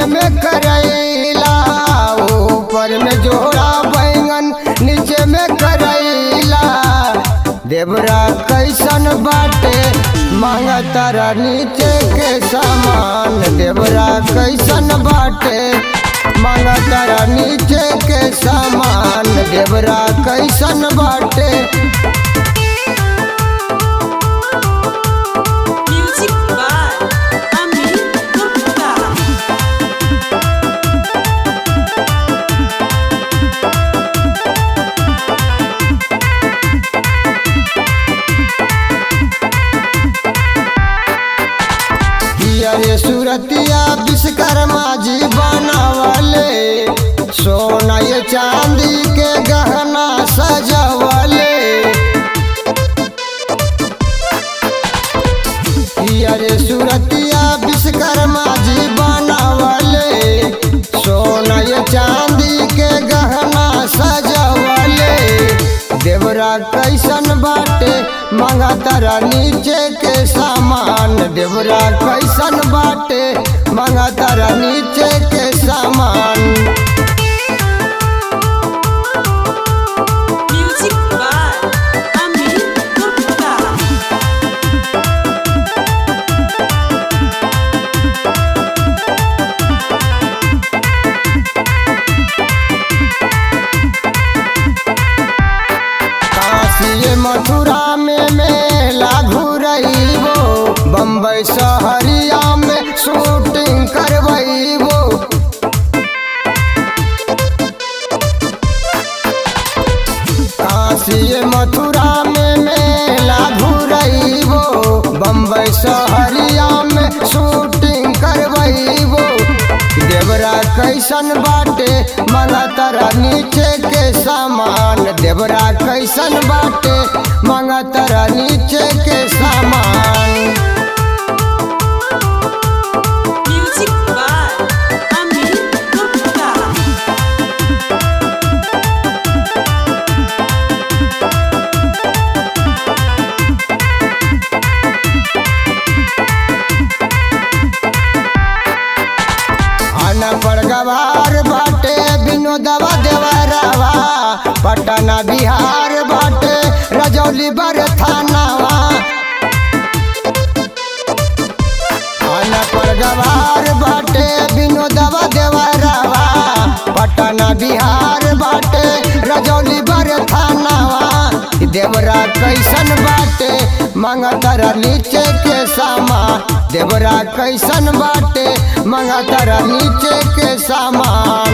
में करेला, ऊपर में जोड़ा बैंगन नीचे में करेला। देवरा कैसन बाटे मांगा तारा नीचे के सामान। देवरा कैसन बाटे मांगा तारा नीचे के सामान। देवरा कैसन बाटे। ये सूरतिया विश्वकर्मा जी बनावले, सोना ये चांदी के गहना सजावले। ये सूरतिया विश्वकर्मा जी बनावले, सोना ये चांदी के गहना सजावले। देवरा कैसन बाटे मांगा तारा नीचे के सामान। देवरा कैसन बाटे मांगा तारा नीचे के सामान। मथुरा में मेला घुरइबो, बम्बई शहरिया में शूटिंग करवइबो। काशी मथुरा में मेला घुरइबो, बम्बई शहरिया में शूटिंग करवइबो। देवरा कैसन बाटे मांगा तारा नीचे के सामान। देवरा कैसन बाटे मांगा तारा नीचे के सामान। पर गवार बाटे विनोदवा देवरवा, पटना बिहार बाटे रजौली बरथानावा। पर गवार बाटे विनोदवा देवरवा, पटना बिहार बाटे रजौली बरथानावा। देवरा कैसन बाटे मांगा तारा नीचे के सामान। देवरा कैसन बाटे मांगा तारा नीचे के सामान।